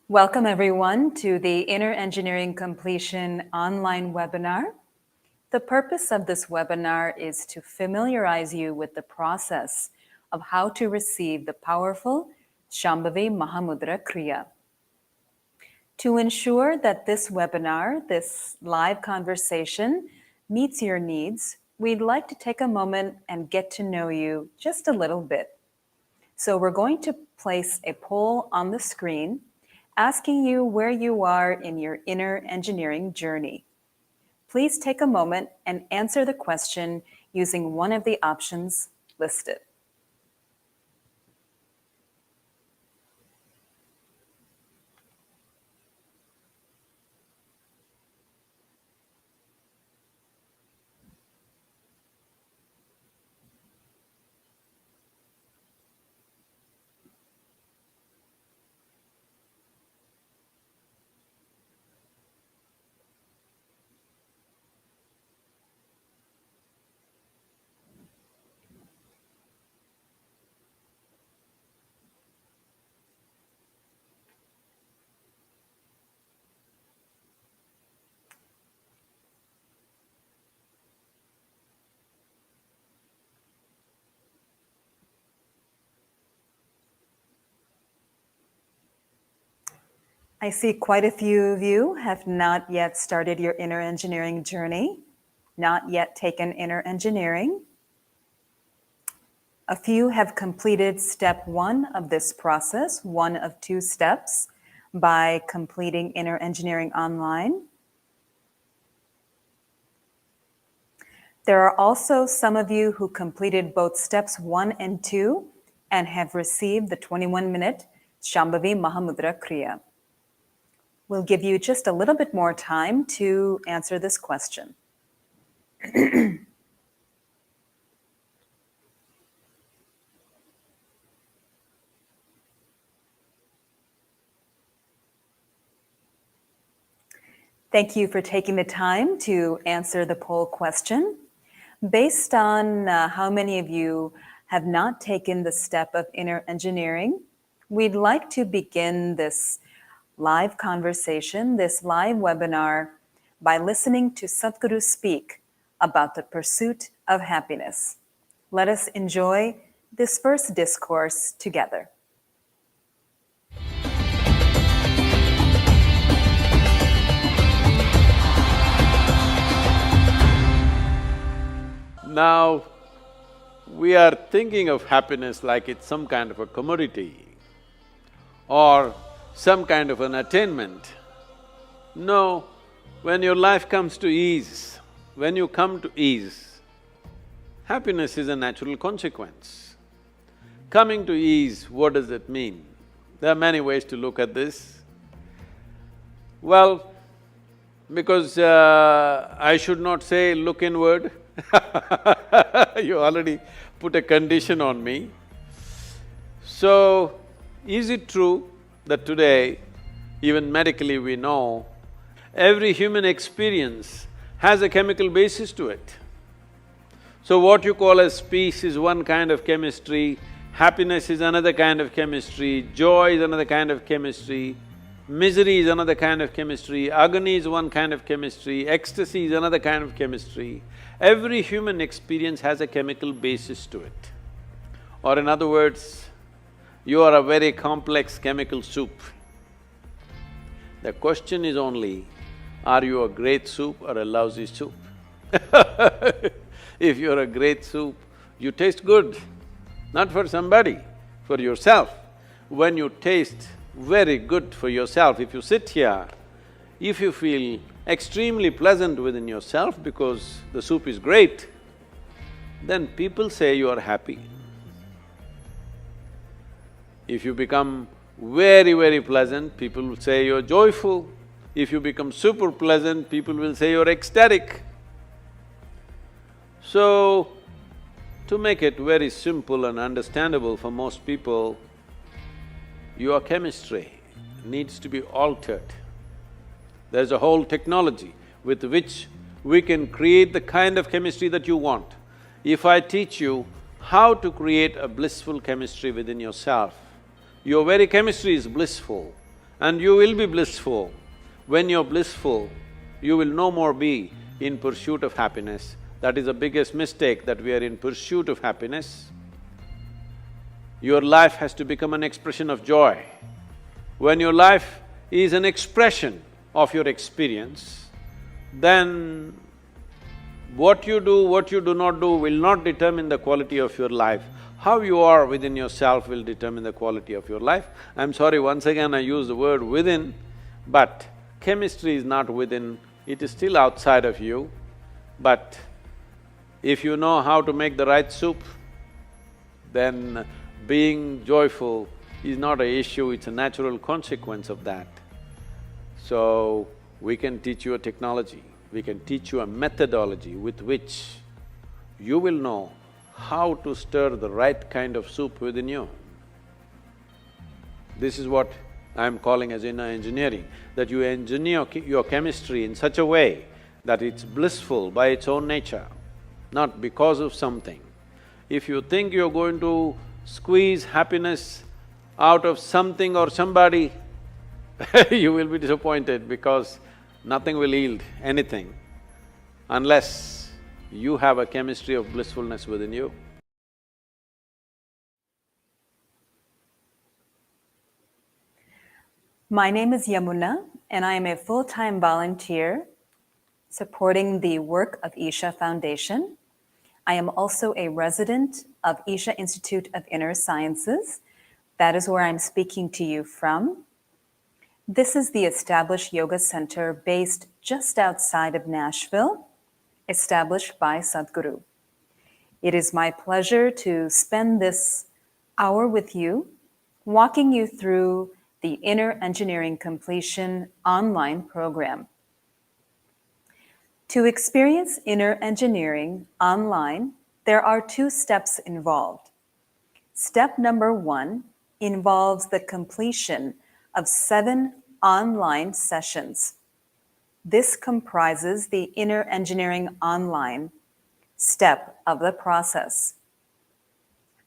Welcome everyone to the Inner Engineering Completion online webinar. The purpose of this webinar is to familiarize you with the process of how to receive the powerful Shambhavi Mahamudra Kriya. To ensure that this webinar, this live conversation, meets your needs, we'd like to take a moment and get to know you just a little bit. So we're going to place a poll on the screen asking you where you are in your inner engineering journey. Please take a moment and answer the question using one of the options listed. I see quite a few of you have not yet started your inner engineering journey, not yet taken inner engineering. A few have completed step 1 of this process, one of 2 steps, by completing inner engineering online. There are also some of you who completed both steps 1 and 2 and have received the 21-minute Shambhavi Mahamudra Kriya. We'll give you just a little bit more time to answer this question. Thank you for taking the time to answer the poll question. Based on how many of you have not taken the step of inner engineering, we'd like to begin this live conversation, this live webinar, by listening to Sadhguru speak about the pursuit of happiness. Let us enjoy this first discourse together. Now, we are thinking of happiness like it's some kind of a commodity or some kind of an attainment. No, when your life comes to ease, when you come to ease, happiness is a natural consequence. Coming to ease, what does it mean? There are many ways to look at this. Well, because I should not say look inward, you already put a condition on me. So, is it true that today, even medically we know, every human experience has a chemical basis to it? So what you call as peace is one kind of chemistry, happiness is another kind of chemistry, joy is another kind of chemistry, misery is another kind of chemistry, agony is one kind of chemistry, ecstasy is another kind of chemistry. Every human experience has a chemical basis to it. Or in other words, you are a very complex chemical soup. The question is only, are you a great soup or a lousy soup? If you're a great soup, you taste good, not for somebody, for yourself. When you taste very good for yourself, if you sit here, if you feel extremely pleasant within yourself because the soup is great, then people say you are happy. If you become very, very pleasant, people will say you're joyful. If you become super pleasant, people will say you're ecstatic. So, to make it very simple and understandable for most people, your chemistry needs to be altered. There's a whole technology with which we can create the kind of chemistry that you want. If I teach you how to create a blissful chemistry within yourself, your very chemistry is blissful, and you will be blissful. When you're blissful, you will no more be in pursuit of happiness. That is the biggest mistake, that we are in pursuit of happiness. Your life has to become an expression of joy. When your life is an expression of your experience, then what you do, what you do not do will not determine the quality of your life. How you are within yourself will determine the quality of your life. I'm sorry, once again I use the word within, but chemistry is not within, it is still outside of you. But if you know how to make the right soup, then being joyful is not an issue, it's a natural consequence of that. So, we can teach you a technology, we can teach you a methodology with which you will know how to stir the right kind of soup within you. This is what I'm calling as inner engineering, that you engineer your chemistry in such a way that it's blissful by its own nature, not because of something. If you think you're going to squeeze happiness out of something or somebody, you will be disappointed, because nothing will yield anything unless you have a chemistry of blissfulness within you. My name is Yamuna, and I am a full-time volunteer supporting the work of Isha Foundation. I am also a resident of Isha Institute of Inner Sciences. That is where I'm speaking to you from. This is the established yoga center based just outside of Nashville, established by Sadhguru. It is my pleasure to spend this hour with you, walking you through the Inner Engineering Completion online program. To experience inner engineering online, there are 2 steps involved. Step number 1 involves the completion of 7 online sessions. This comprises the Inner Engineering Online step of the process.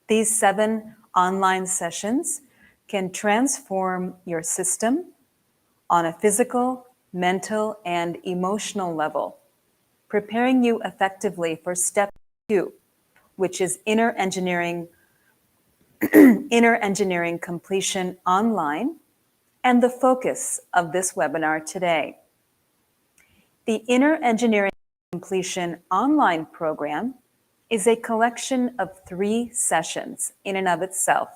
These 7 online sessions can transform your system on a physical, mental, and emotional level, preparing you effectively for step 2, which is inner engineering completion online, and the focus of this webinar today. The Inner Engineering Completion online program is a collection of 3 sessions in and of itself.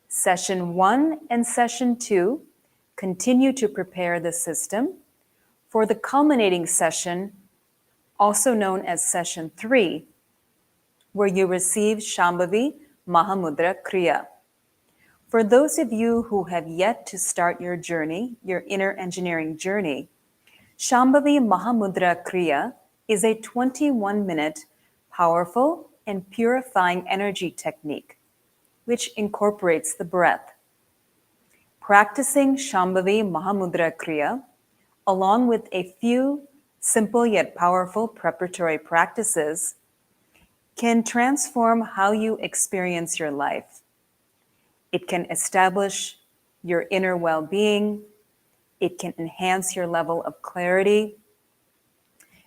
Session 1 and Session 2 continue to prepare the system for the culminating session, also known as Session 3, where you receive Shambhavi Mahamudra Kriya. For those of you who have yet to start your journey, your inner engineering journey, Shambhavi Mahamudra Kriya is a 21-minute powerful and purifying energy technique, which incorporates the breath. Practicing Shambhavi Mahamudra Kriya, along with a few simple yet powerful preparatory practices, can transform how you experience your life. It can establish your inner well-being. It can enhance your level of clarity,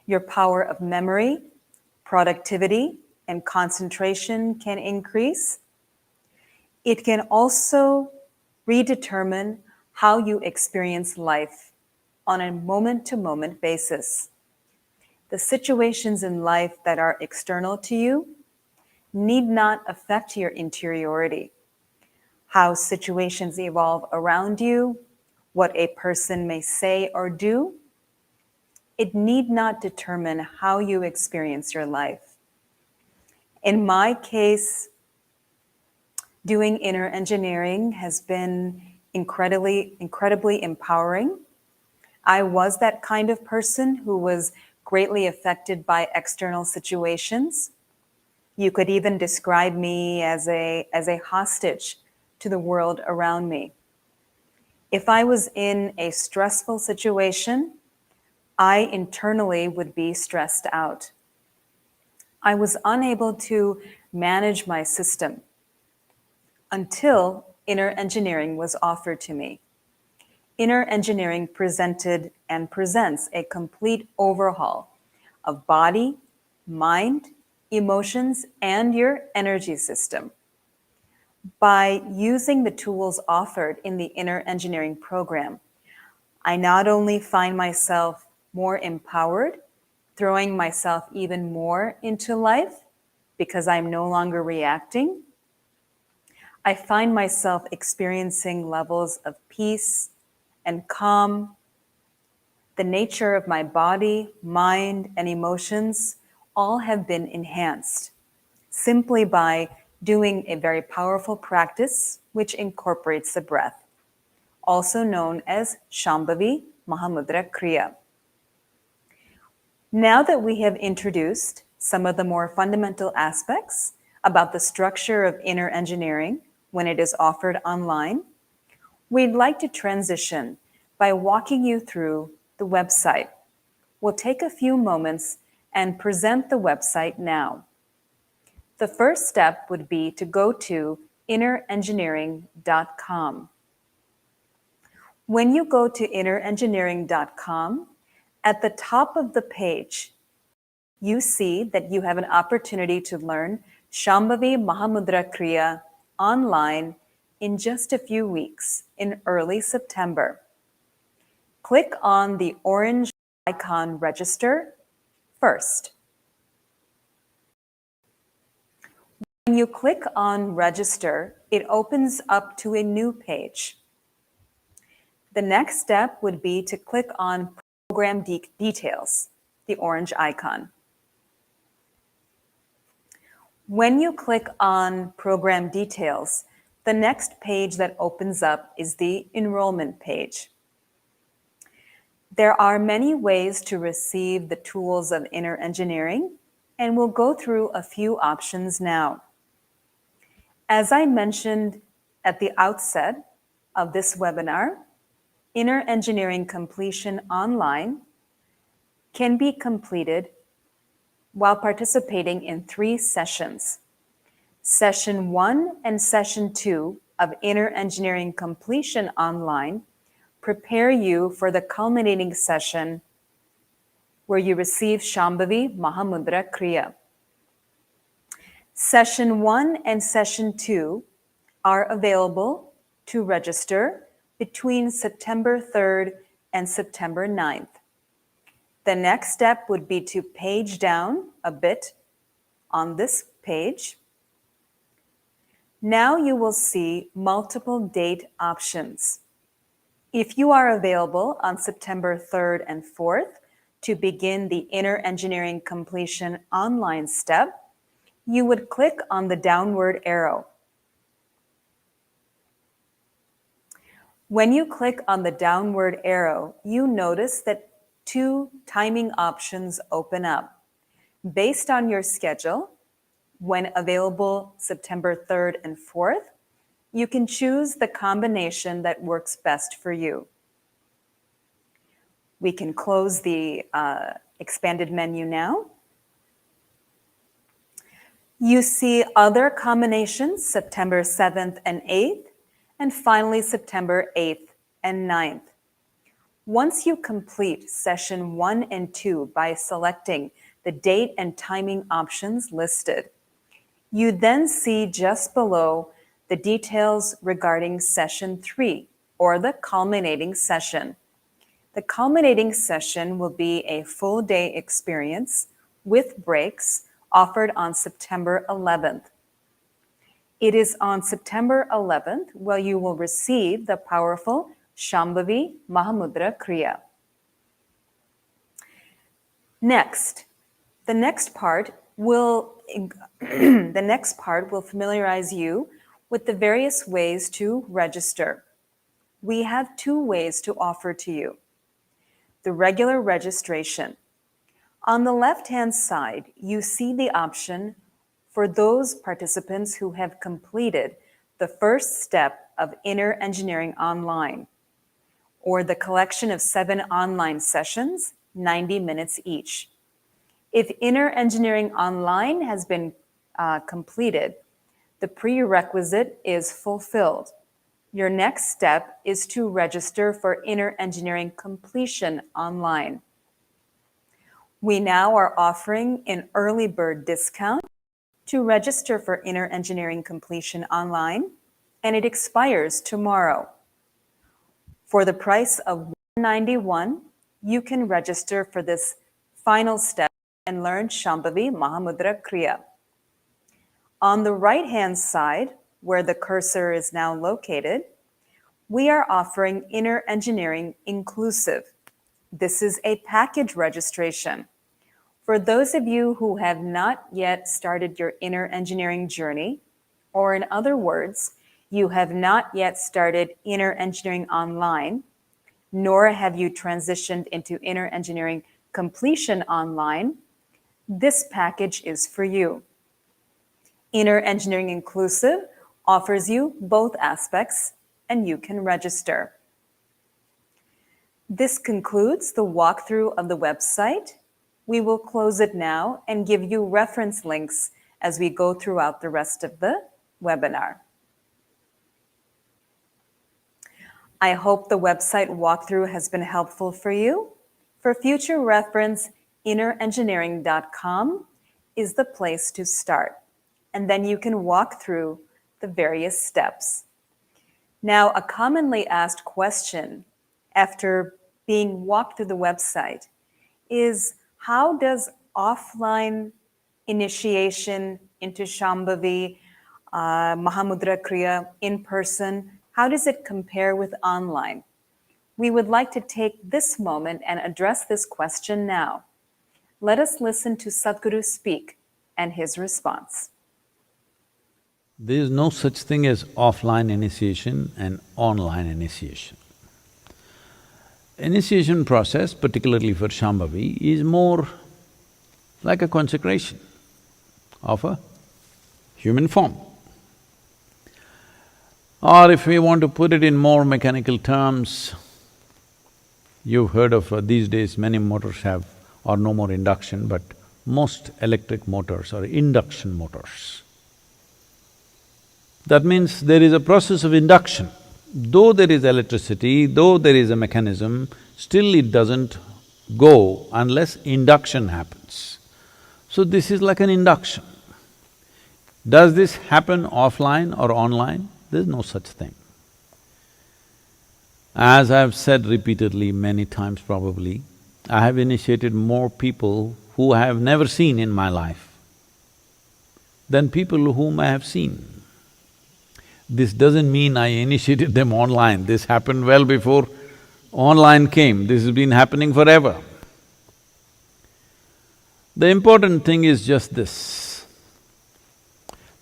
your power of memory, productivity, and concentration can increase. It can also redetermine how you experience life on a moment-to-moment basis. The situations in life that are external to you need not affect your interiority. How situations evolve around you, what a person may say or do, it need not determine how you experience your life. In my case, doing inner engineering has been incredibly empowering. I was that kind of person who was greatly affected by external situations. You could even describe me as a hostage to the world around me. If I was in a stressful situation, I internally would be stressed out. I was unable to manage my system until inner engineering was offered to me. Inner Engineering presented and presents a complete overhaul of body, mind, emotions, and your energy system. By using the tools offered in the Inner Engineering program, I not only find myself more empowered, throwing myself even more into life because I'm no longer reacting, I find myself experiencing levels of peace and calm. The nature of my body, mind, and emotions all have been enhanced simply by doing a very powerful practice which incorporates the breath, also known as Shambhavi Mahamudra Kriya. Now that we have introduced some of the more fundamental aspects about the structure of inner engineering when it is offered online, we'd like to transition by walking you through the website. We'll take a few moments and present the website now. The first step would be to go to innerengineering.com. When you go to innerengineering.com, at the top of the page, you see that you have an opportunity to learn Shambhavi Mahamudra Kriya online in just a few weeks in early September. Click on the orange icon Register first. When you click on Register, it opens up to a new page. The next step would be to click on Program Details, the orange icon. When you click on Program Details, the next page that opens up is the Enrollment page. There are many ways to receive the tools of inner engineering, and we'll go through a few options now. As I mentioned at the outset of this webinar, Inner Engineering Completion Online can be completed while participating in 3 sessions. Session 1 and Session 2 of Inner Engineering Completion Online prepare you for the culminating session where you receive Shambhavi Mahamudra Kriya. Session 1 and Session 2 are available to register between September 3rd and September 9th. The next step would be to page down a bit on this page. Now you will see multiple date options. If you are available on September 3rd and 4th to begin the Inner Engineering Completion online step, you would click on the downward arrow. When you click on the downward arrow, you notice that 2 timing options open up. Based on your schedule, when available September 3rd and 4th, you can choose the combination that works best for you. We can close the expanded menu now. You see other combinations, September 7th and 8th, and finally September 8th and 9th. Once you complete session 1 and 2 by selecting the date and timing options listed, you then see just below the details regarding session 3, or the culminating session. The culminating session will be a full day experience with breaks offered on September 11th. It is on September 11th where you will receive the powerful Shambhavi Mahamudra Kriya. Next, the next part will familiarize you with the various ways to register. We have 2 ways to offer to you. The regular registration. On the left-hand side, you see the option for those participants who have completed the first step of Inner Engineering Online, or the collection of 7 online sessions, 90 minutes each. If Inner Engineering Online has been completed, the prerequisite is fulfilled. Your next step is to register for Inner Engineering Completion online. We now are offering an early bird discount to register for Inner Engineering Completion online, and it expires tomorrow. For the price of $191, you can register for this final step and learn Shambhavi Mahamudra Kriya. On the right-hand side, where the cursor is now located, we are offering Inner Engineering Inclusive. This is a package registration. For those of you who have not yet started your inner engineering journey, or in other words, you have not yet started Inner Engineering Online, nor have you transitioned into Inner Engineering Completion Online, this package is for you. Inner Engineering Inclusive offers you both aspects, and you can register. This concludes the walkthrough of the website. We will close it now and give you reference links as we go throughout the rest of the webinar. I hope the website walkthrough has been helpful for you. For future reference, innerengineering.com is the place to start, and then you can walk through the various steps. Now, a commonly asked question after being walked through the website is, how does offline initiation into Shambhavi Mahamudra Kriya in person, how does it compare with online? We would like to take this moment and address this question now. Let us listen to Sadhguru speak and his response. There is no such thing as offline initiation and online initiation. Initiation process, particularly for Shambhavi, is more like a consecration of a human form. Or if we want to put it in more mechanical terms, you've heard of these days many motors have or no more induction, but most electric motors are induction motors. That means there is a process of induction. Though there is electricity, though there is a mechanism, still it doesn't go unless induction happens. So this is like an induction. Does this happen offline or online? There's no such thing. As I've said repeatedly, many times probably, I have initiated more people who I have never seen in my life than people whom I have seen. This doesn't mean I initiated them online, this happened well before online came, this has been happening forever. The important thing is just this.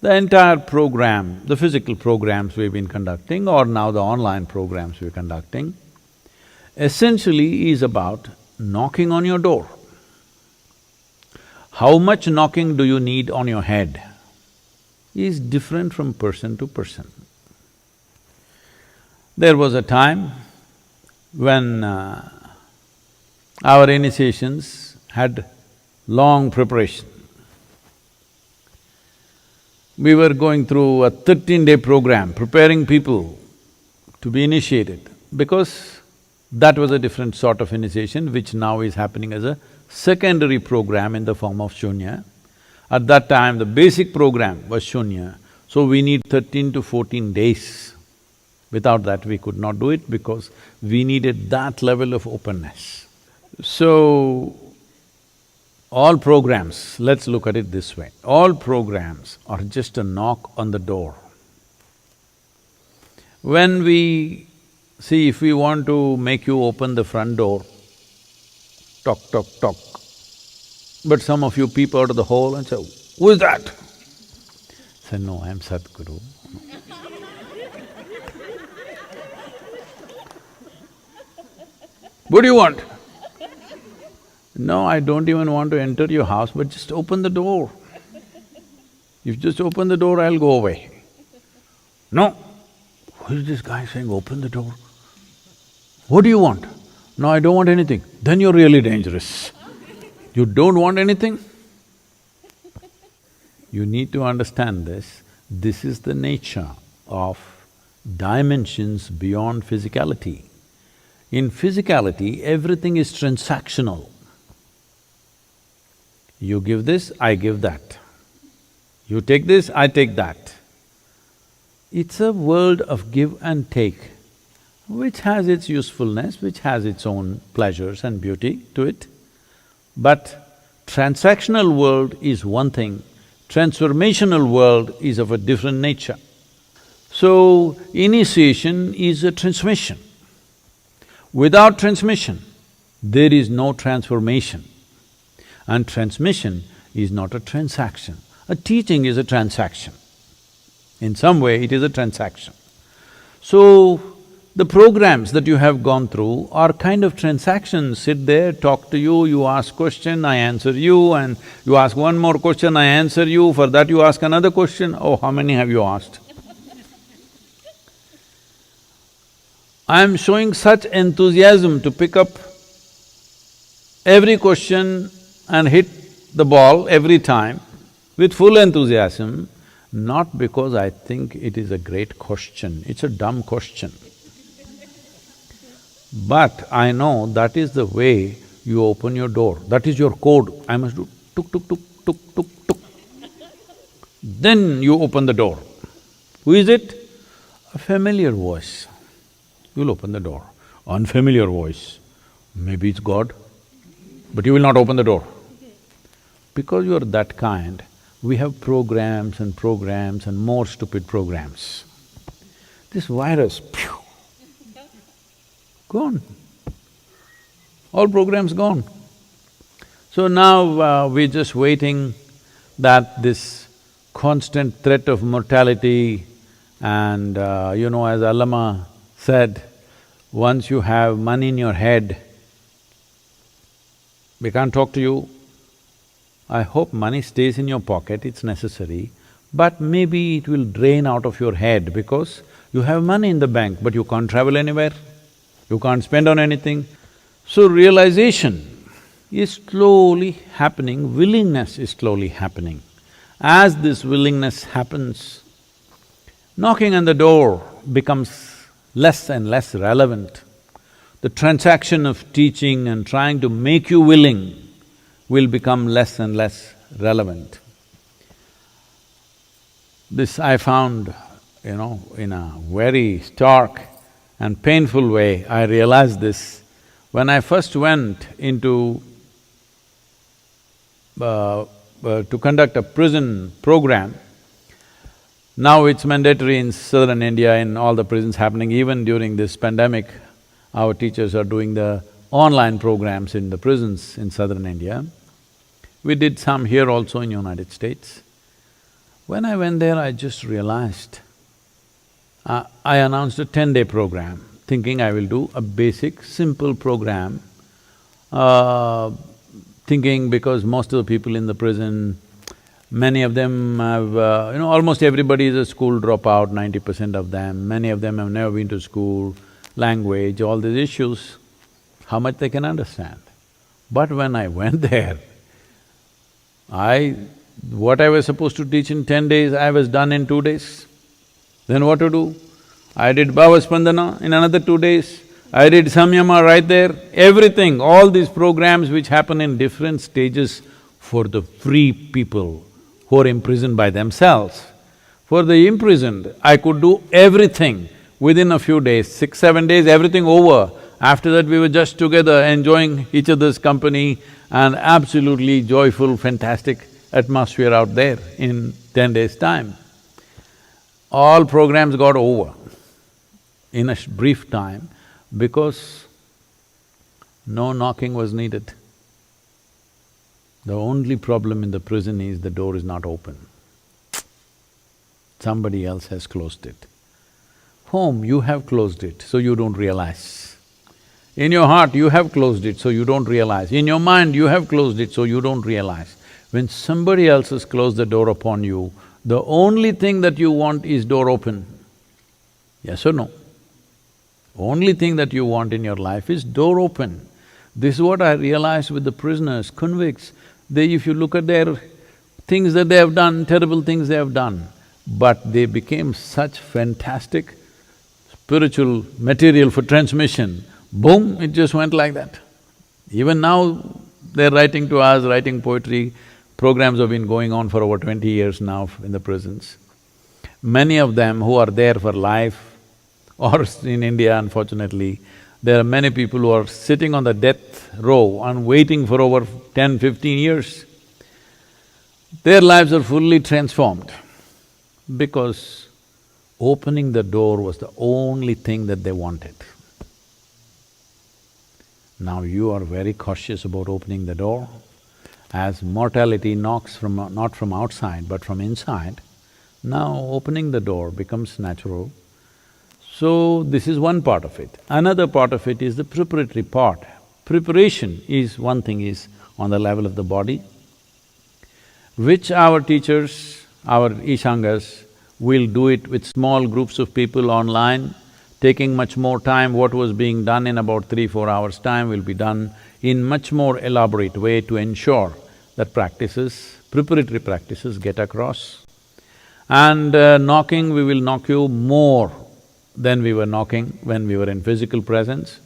The entire program, the physical programs we've been conducting or now the online programs we're conducting, essentially is about knocking on your door. How much knocking do you need on your head is different from person to person. There was a time when our initiations had long preparation. We were going through a 13-day program, preparing people to be initiated, because that was a different sort of initiation which now is happening as a secondary program in the form of Shunya. At that time, the basic program was Shunya, so we need 13 to 14 days. Without that, we could not do it because we needed that level of openness. So, all programs, let's look at it this way, all programs are just a knock on the door. When we… see, if we want to make you open the front door, tock, tock, tock, but some of you peep out of the hole and say, "Who is that?" Say, "No, I'm Sadhguru." "What do you want?" "No, I don't even want to enter your house, but just open the door. If you just open the door, I'll go away." "No." "Who is this guy saying, open the door? What do you want?" "No, I don't want anything." "Then you're really dangerous. You don't want anything?" You need to understand this. This is the nature of dimensions beyond physicality. In physicality, everything is transactional. You give this, I give that. You take this, I take that. It's a world of give and take, which has its usefulness, which has its own pleasures and beauty to it. But transactional world is one thing, transformational world is of a different nature. So, initiation is a transmission. Without transmission, there is no transformation. And transmission is not a transaction. A teaching is a transaction. In some way, it is a transaction. So, the programs that you have gone through are kind of transactions. Sit there, talk to you, you ask question, I answer you, and you ask one more question, I answer you, for that you ask another question. Oh, how many have you asked? I am showing such enthusiasm to pick up every question and hit the ball every time with full enthusiasm, not because I think it is a great question, it's a dumb question. But I know that is the way you open your door, that is your code. I must do tuk tuk tuk tuk tuk tuk. Then you open the door. Who is it? A familiar voice. You'll open the door. Unfamiliar voice, maybe it's God, but you will not open the door. Because you are that kind, we have programs and more stupid programs. This virus, phew, gone. All programs gone. So now we're just waiting that this constant threat of mortality and as Allama said, once you have money in your head, we can't talk to you. I hope money stays in your pocket, it's necessary, but maybe it will drain out of your head because you have money in the bank, but you can't travel anywhere, you can't spend on anything. So realization is slowly happening, willingness is slowly happening. As this willingness happens, knocking on the door becomes less and less relevant. The transaction of teaching and trying to make you willing will become less and less relevant. This I found, in a very stark and painful way, I realized this. When I first went into to conduct a prison program, now it's mandatory in southern India, in all the prisons happening, even during this pandemic, our teachers are doing the online programs in the prisons in southern India. We did some here also in United States. When I went there, I just realized, I announced a 10-day program, thinking I will do a basic, simple program, thinking because most of the people in the prison, many of them have… almost everybody is a school dropout, 90% of them. Many of them have never been to school, language, all these issues, how much they can understand. But when I went there, what I was supposed to teach in 10 days, I was done in 2 days. Then what to do? I did Bhava Spandana in another 2 days. I did Samyama right there, everything, all these programs which happen in different stages for the free people who are imprisoned by themselves. For the imprisoned, I could do everything within a few days, 6-7 days, everything over. After that, we were just together enjoying each other's company and absolutely joyful, fantastic atmosphere out there in 10 days' time. All programs got over in a brief time because no knocking was needed. The only problem in the prison is the door is not open. Somebody else has closed it. Home, you have closed it, so you don't realize. In your heart, you have closed it, so you don't realize. In your mind, you have closed it, so you don't realize. When somebody else has closed the door upon you, the only thing that you want is door open. Yes or no? Only thing that you want in your life is door open. This is what I realized with the prisoners, convicts. If you look at their things that they have done, terrible things they have done, but they became such fantastic spiritual material for transmission, boom, it just went like that. Even now, they're writing to us, writing poetry. Programs have been going on for over 20 years now in the prisons. Many of them who are there for life, or in India, unfortunately, there are many people who are sitting on the death row and waiting for over 10, 15 years. Their lives are fully transformed because opening the door was the only thing that they wanted. Now you are very cautious about opening the door. As mortality knocks from… not from outside but from inside, now opening the door becomes natural. So this is one part of it. Another part of it is the preparatory part. Preparation is… one thing is on the level of the body, which our teachers, our Ishangas, will do it with small groups of people online, taking much more time. What was being done in about 3–4 hours' time will be done in much more elaborate way to ensure that practices, preparatory practices get across. And knocking, we will knock you more than we were knocking when we were in physical presence.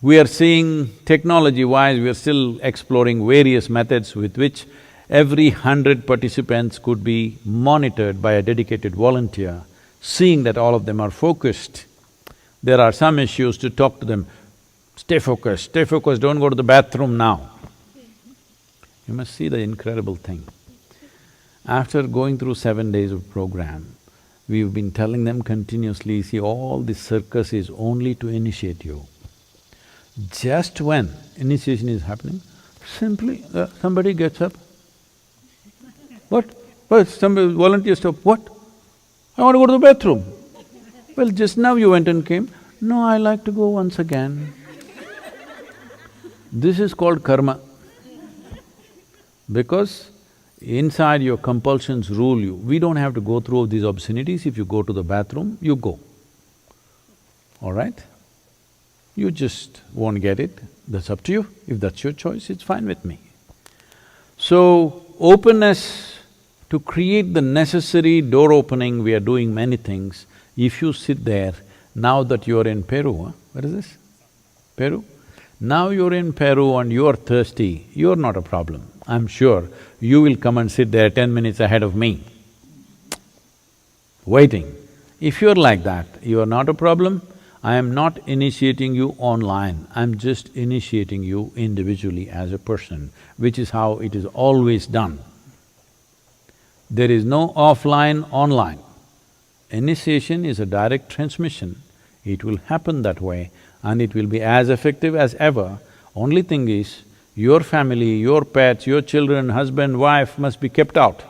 We are seeing technology-wise, we are still exploring various methods with which every 100 participants could be monitored by a dedicated volunteer, seeing that all of them are focused. There are some issues to talk to them, stay focused, don't go to the bathroom now. You must see the incredible thing. After going through 7 days of program, we've been telling them continuously, see, all this circus is only to initiate you. Just when initiation is happening, simply somebody gets up. What? Well, somebody volunteers stop, what? I want to go to the bathroom. Well, just now you went and came. No, I like to go once again. This is called karma. Because inside your compulsions rule you. We don't have to go through these obscenities. If you go to the bathroom, you go. All right? You just won't get it, that's up to you. If that's your choice, it's fine with me. So, openness to create the necessary door opening, we are doing many things. If you sit there, now that you're in Peru, Where is this? Peru? Now you're in Peru and you're thirsty, you're not a problem. I'm sure you will come and sit there 10 minutes ahead of me, waiting. If you're like that, you are not a problem. I am not initiating you online, I'm just initiating you individually as a person, which is how it is always done. There is no offline, online. Initiation is a direct transmission, it will happen that way and it will be as effective as ever. Only thing is, your family, your pets, your children, husband, wife must be kept out.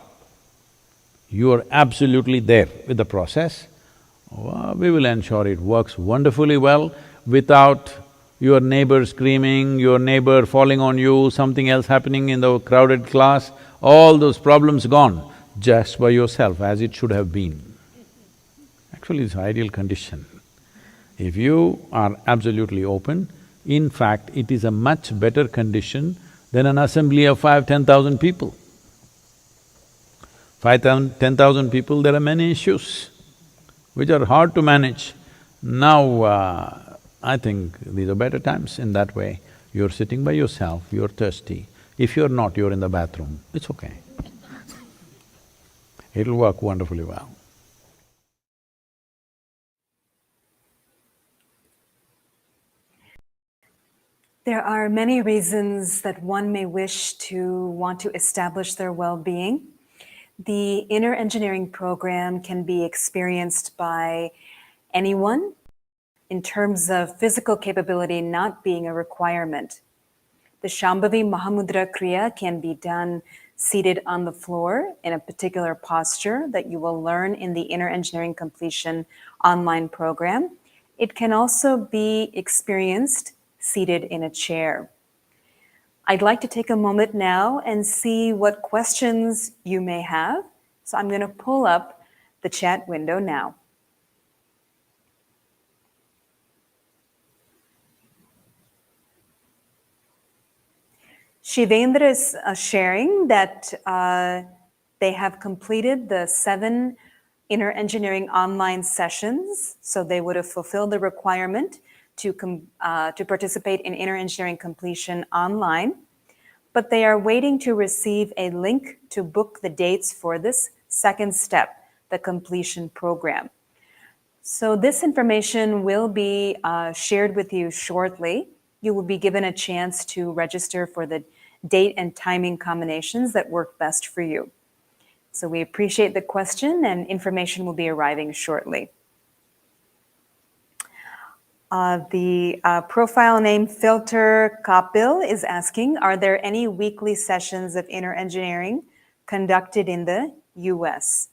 You are absolutely there with the process. We will ensure it works wonderfully well without your neighbor screaming, your neighbor falling on you, something else happening in the crowded class, all those problems gone, just by yourself as it should have been. Actually, it's ideal condition. If you are absolutely open, in fact, it is a much better condition than an assembly of 5–10,000 people. 5–10,000 people, there are many issues which are hard to manage. Now, I think these are better times in that way. You're sitting by yourself, you're thirsty. If you're not, you're in the bathroom, it's okay. It'll work wonderfully well. There are many reasons that one may wish to want to establish their well-being. The inner engineering program can be experienced by anyone in terms of physical capability not being a requirement. The Shambhavi Mahamudra Kriya can be done seated on the floor in a particular posture that you will learn in the Inner Engineering Completion online program. It can also be experienced seated in a chair. I'd like to take a moment now and see what questions you may have. So I'm going to pull up the chat window now. Shivendra is sharing that they have completed the 7 inner engineering online sessions, so they would have fulfilled the requirement to participate in inner engineering completion online, but they are waiting to receive a link to book the dates for this second step, the completion program. So this information will be shared with you shortly. You will be given a chance to register for the date and timing combinations that work best for you. So we appreciate the question, and information will be arriving shortly. The profile name Filter Kapil is asking, are there any weekly sessions of inner engineering conducted in the US?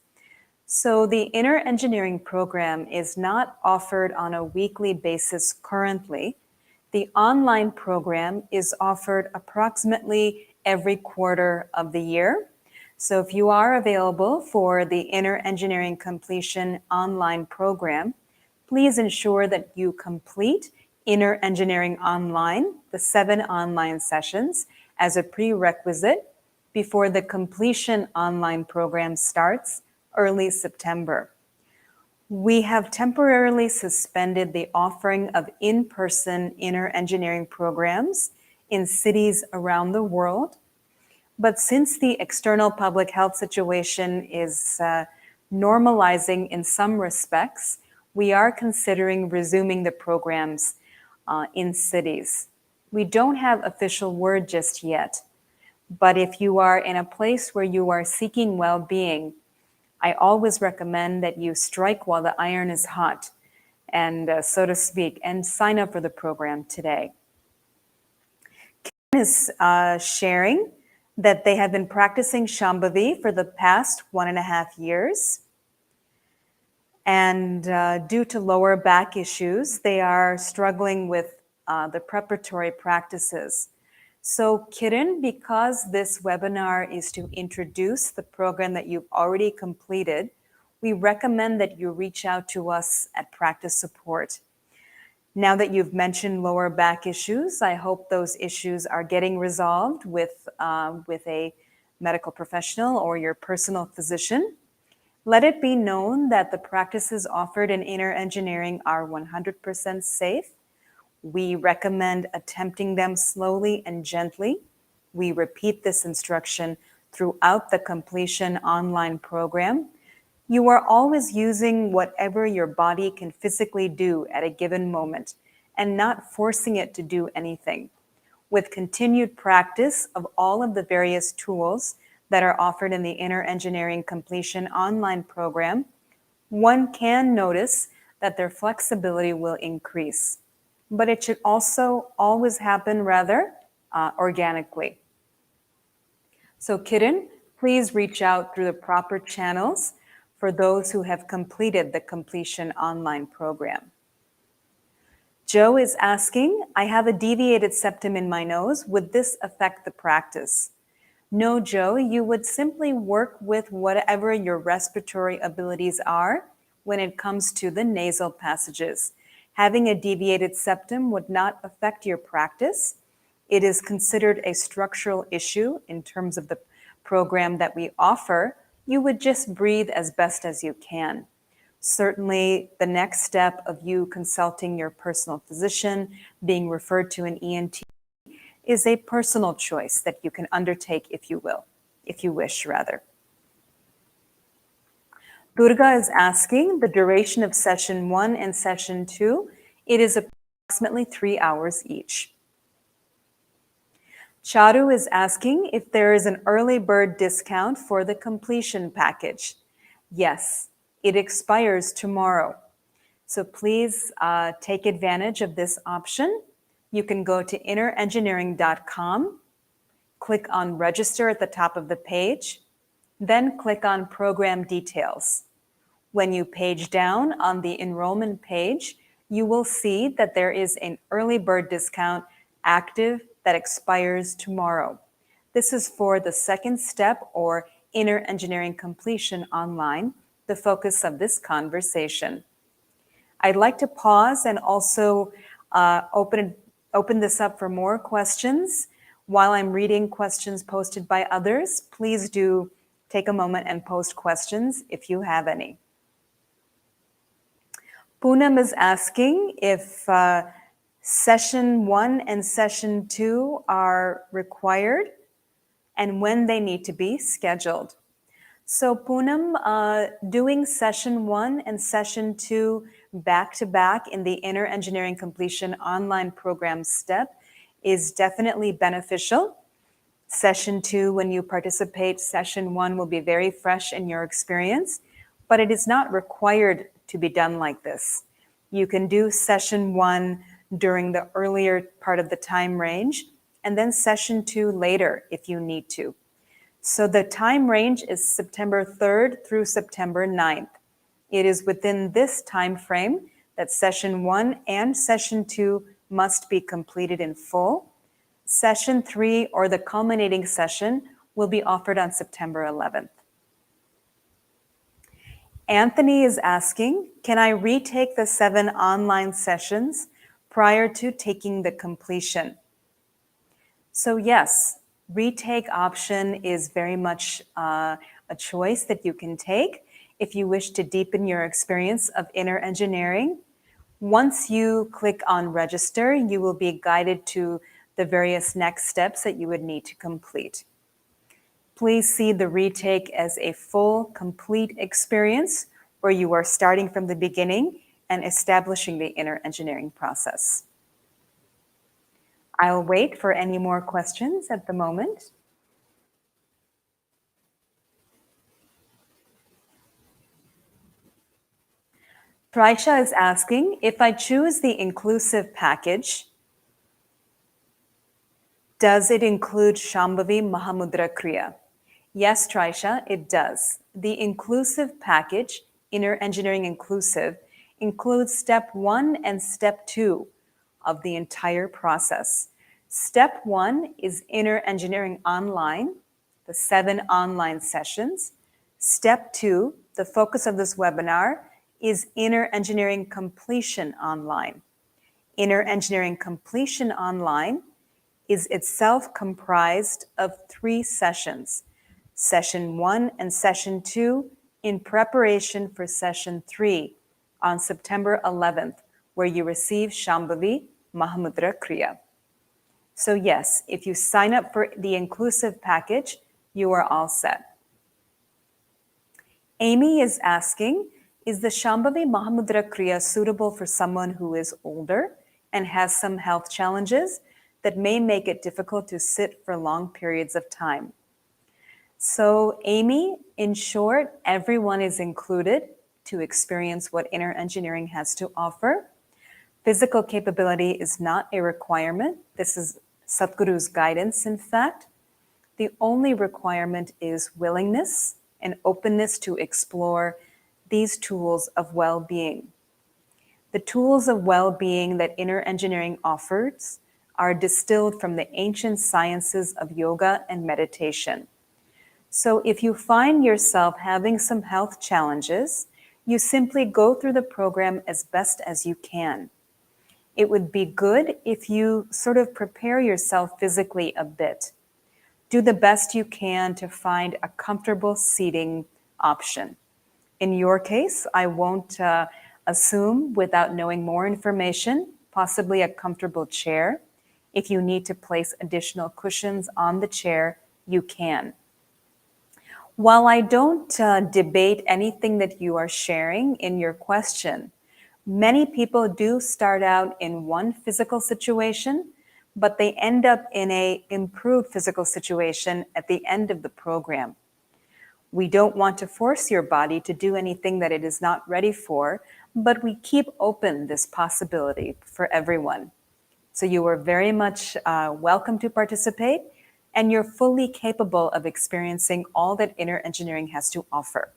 So the inner engineering program is not offered on a weekly basis currently. The online program is offered approximately every quarter of the year. So if you are available for the inner engineering completion online program, please ensure that you complete inner engineering online, the 7 online sessions, as a prerequisite before the completion online program starts early September. We have temporarily suspended the offering of in-person inner engineering programs in cities around the world. But since the external public health situation is normalizing in some respects, we are considering resuming the programs in cities. We don't have official word just yet, but if you are in a place where you are seeking well-being, I always recommend that you strike while the iron is hot, and so to speak, and sign up for the program today. Kim is sharing that they have been practicing Shambhavi for the past 1.5 years. And due to lower back issues, they are struggling with the preparatory practices. So Kiran, because this webinar is to introduce the program that you've already completed, we recommend that you reach out to us at Practice Support. Now that you've mentioned lower back issues, I hope those issues are getting resolved with a medical professional or your personal physician. Let it be known that the practices offered in inner engineering are 100% safe. We recommend attempting them slowly and gently. We repeat this instruction throughout the completion online program. You are always using whatever your body can physically do at a given moment and not forcing it to do anything. With continued practice of all of the various tools that are offered in the inner engineering completion online program, one can notice that their flexibility will increase. But it should also always happen rather organically. So Kiran, please reach out through the proper channels for those who have completed the completion online program. Joe is asking, I have a deviated septum in my nose. Would this affect the practice? No, Joe, you would simply work with whatever your respiratory abilities are when it comes to the nasal passages. Having a deviated septum would not affect your practice. It is considered a structural issue in terms of the program that we offer. You would just breathe as best as you can. Certainly, the next step of you consulting your personal physician, being referred to an ENT, is a personal choice that you can undertake if you wish rather. Durga is asking the duration of session 1 and session 2. It is approximately 3 hours each. Charu is asking if there is an early bird discount for the completion package. Yes, it expires tomorrow. So please take advantage of this option. You can go to innerengineering.com, click on register at the top of the page, then click on program details. When you page down on the enrollment page, you will see that there is an early bird discount active that expires tomorrow. This is for the second step or inner engineering completion online, the focus of this conversation. I'd like to pause and also open this up for more questions. While I'm reading questions posted by others, please do take a moment and post questions if you have any. Poonam is asking if session 1 and session 2 are required and when they need to be scheduled. So Poonam, doing session 1 and session 2 back to back in the Inner Engineering Completion online program step is definitely beneficial. Session 2, when you participate, session 1 will be very fresh in your experience, but it is not required to be done like this. You can do session 1 during the earlier part of the time range, and then session 2 later if you need to. So the time range is September 3rd through September 9th. It is within this time frame that session 1 and session 2 must be completed in full. Session 3, or the culminating session, will be offered on September 11th. Anthony is asking, can I retake the 7 online sessions prior to taking the completion? So yes, retake option is very much a choice that you can take if you wish to deepen your experience of inner engineering. Once you click on register, you will be guided to the various next steps that you would need to complete. Please see the retake as a full, complete experience where you are starting from the beginning and establishing the inner engineering process. I'll wait for any more questions at the moment. Trisha is asking, if I choose the inclusive package, does it include Shambhavi Mahamudra Kriya? Yes, Trisha, it does. The inclusive package, Inner Engineering Inclusive, includes step 1 and step 2 of the entire process. Step 1 is Inner Engineering Online, the 7 online sessions. Step 2, the focus of this webinar, is Inner Engineering Completion Online. Inner Engineering Completion Online is itself comprised of 3 sessions, session 1 and session 2 in preparation for session 3 on September 11th, where you receive Shambhavi Mahamudra Kriya. So yes, if you sign up for the inclusive package, you are all set. Amy is asking, is the Shambhavi Mahamudra Kriya suitable for someone who is older and has some health challenges that may make it difficult to sit for long periods of time? So Amy, in short, everyone is included to experience what inner engineering has to offer. Physical capability is not a requirement. This is Sadhguru's guidance, in fact. The only requirement is willingness and openness to explore these tools of well-being. The tools of well-being that inner engineering offers are distilled from the ancient sciences of yoga and meditation. So if you find yourself having some health challenges, you simply go through the program as best as you can. It would be good if you sort of prepare yourself physically a bit. Do the best you can to find a comfortable seating option. In your case, I won't assume without knowing more information, possibly a comfortable chair. If you need to place additional cushions on the chair, you can. While I don't debate anything that you are sharing in your question, many people do start out in one physical situation, but they end up in an improved physical situation at the end of the program. We don't want to force your body to do anything that it is not ready for, but we keep open this possibility for everyone. So you are very much welcome to participate, and you're fully capable of experiencing all that inner engineering has to offer.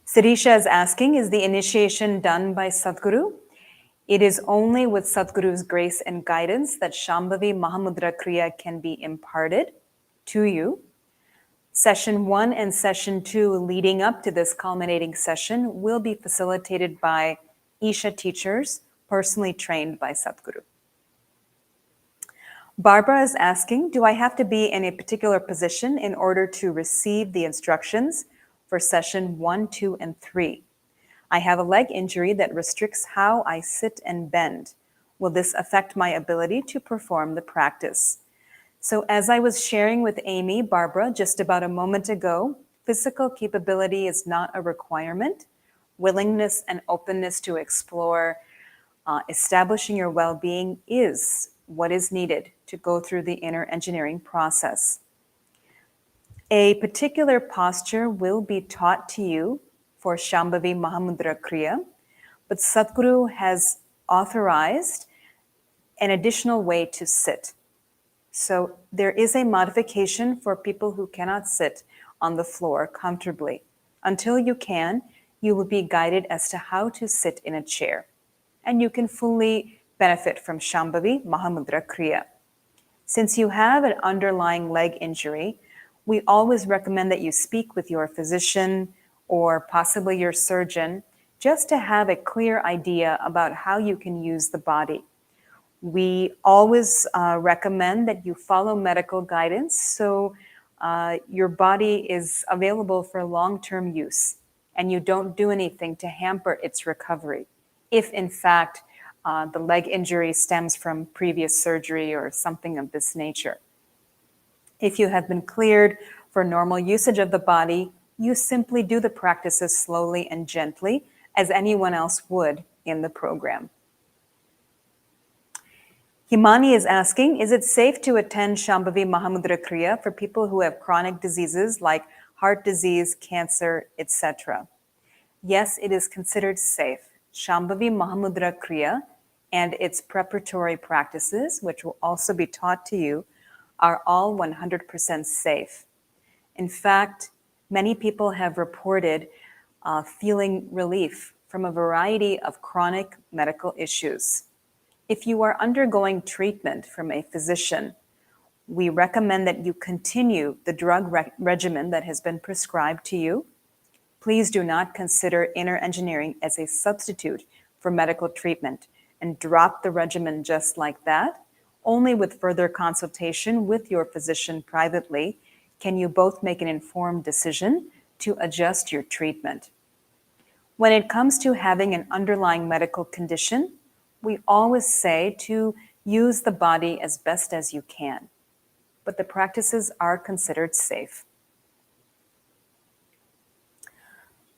Sirisha is asking, is the initiation done by Sadhguru? It is only with Sadhguru's grace and guidance that Shambhavi Mahamudra Kriya can be imparted to you. Session 1 and Session 2 leading up to this culminating session will be facilitated by Isha teachers personally trained by Sadhguru. Barbara is asking, do I have to be in a particular position in order to receive the instructions, for session 1, 2, and 3. I have a leg injury that restricts how I sit and bend. Will this affect my ability to perform the practice? So as I was sharing with Amy, Barbara, just about a moment ago, physical capability is not a requirement. Willingness and openness to explore establishing your well-being is what is needed to go through the inner engineering process. A particular posture will be taught to you for Shambhavi Mahamudra Kriya, but Sadhguru has authorized an additional way to sit. So there is a modification for people who cannot sit on the floor comfortably. Until you can, you will be guided as to how to sit in a chair, and you can fully benefit from Shambhavi Mahamudra Kriya. Since you have an underlying leg injury, we always recommend that you speak with your physician or possibly your surgeon just to have a clear idea about how you can use the body. We always recommend that you follow medical guidance so your body is available for long-term use and you don't do anything to hamper its recovery. If in fact the leg injury stems from previous surgery or something of this nature. If you have been cleared for normal usage of the body, you simply do the practices slowly and gently as anyone else would in the program. Himani is asking, is it safe to attend Shambhavi Mahamudra Kriya for people who have chronic diseases like heart disease, cancer, etc.? Yes, it is considered safe. Shambhavi Mahamudra Kriya and its preparatory practices, which will also be taught to you, are all 100% safe. In fact, many people have reported feeling relief from a variety of chronic medical issues. If you are undergoing treatment from a physician, we recommend that you continue the drug regimen that has been prescribed to you. Please do not consider inner engineering as a substitute for medical treatment and drop the regimen just like that. Only with further consultation with your physician privately can you both make an informed decision to adjust your treatment. When it comes to having an underlying medical condition, we always say to use the body as best as you can, but the practices are considered safe.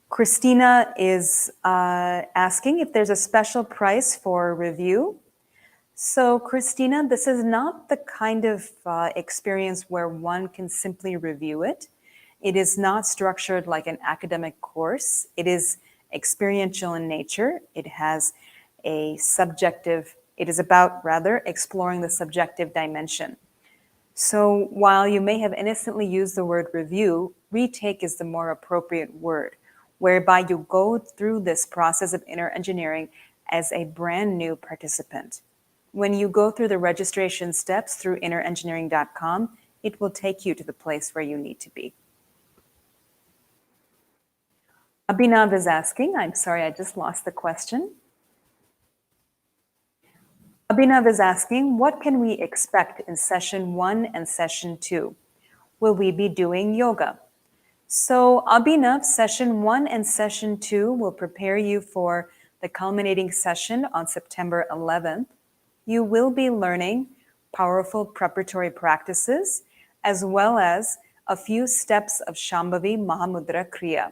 Christina is asking if there's a special price for review. So Christina, this is not the kind of experience where one can simply review it. It is not structured like an academic course. It is experiential in nature. It has a subjective, it is about rather exploring the subjective dimension. So while you may have innocently used the word review, retake is the more appropriate word, whereby you go through this process of inner engineering as a brand new participant. When you go through the registration steps through innerengineering.com, it will take you to the place where you need to be. Abhinav is asking, I'm sorry, I just lost the question. Abhinav is asking, what can we expect in session 1 and session 2? Will we be doing yoga? So Abhinav, session 1 and session 2 will prepare you for the culminating session on September 11th. You will be learning powerful preparatory practices as well as a few steps of Shambhavi Mahamudra Kriya.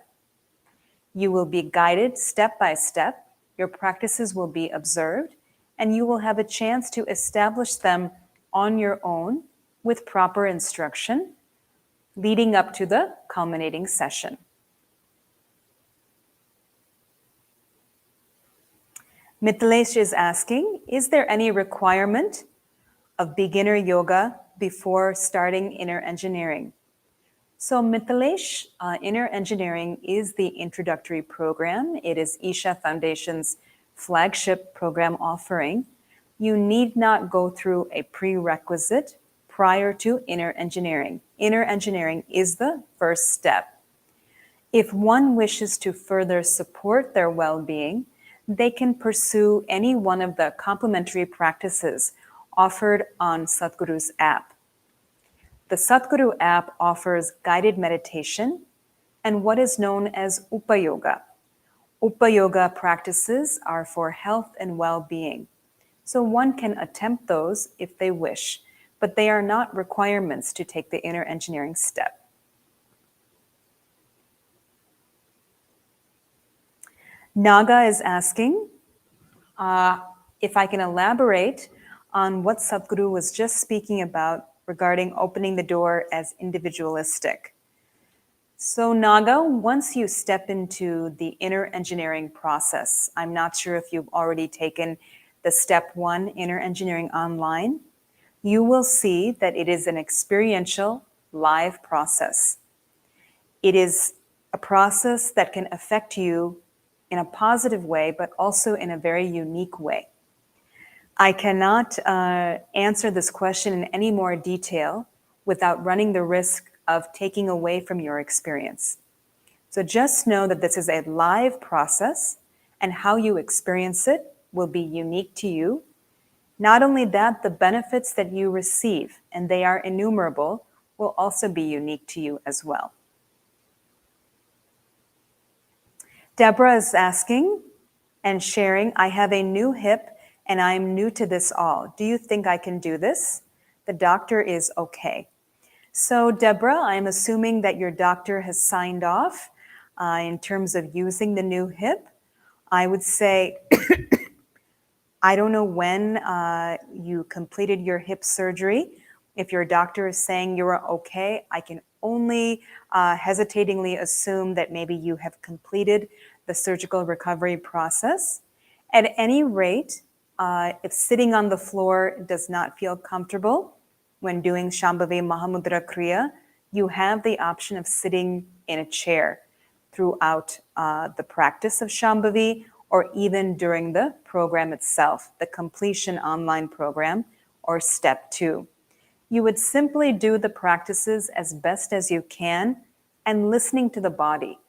You will be guided step by step, your practices will be observed, and you will have a chance to establish them on your own with proper instruction leading up to the culminating session. Mithilesh is asking, is there any requirement of beginner yoga before starting inner engineering? So Mithilesh, inner engineering is the introductory program. It is Isha Foundation's flagship program offering. You need not go through a prerequisite prior to inner engineering. Inner engineering is the first step. If one wishes to further support their well-being, they can pursue any one of the complementary practices offered on Sadhguru's app. The Sadhguru app offers guided meditation and what is known as Upayoga. Upayoga practices are for health and well-being. So one can attempt those if they wish, but they are not requirements to take the inner engineering step. Naga is asking if I can elaborate on what Sadhguru was just speaking about regarding opening the door as individualistic. So Naga, once you step into the inner engineering process, I'm not sure if you've already taken the step 1 inner engineering online, you will see that it is an experiential, live process. It is a process that can affect you in a positive way, but also in a very unique way. I cannot answer this question in any more detail without running the risk of taking away from your experience. So just know that this is a live process, and how you experience it will be unique to you. Not only that, the benefits that you receive, and they are innumerable, will also be unique to you as well. Deborah is asking and sharing, I have a new hip and I'm new to this all. Do you think I can do this? The doctor is okay. So Deborah, I'm assuming that your doctor has signed off in terms of using the new hip. I would say, I don't know when you completed your hip surgery. If your doctor is saying you're okay, I can only hesitatingly assume that maybe you have completed the surgical recovery process. At any rate, if sitting on the floor does not feel comfortable when doing Shambhavi Mahamudra Kriya, you have the option of sitting in a chair throughout the practice of Shambhavi, or even during the program itself, the completion online program, or step 2. You would simply do the practices as best as you can and listening to the body.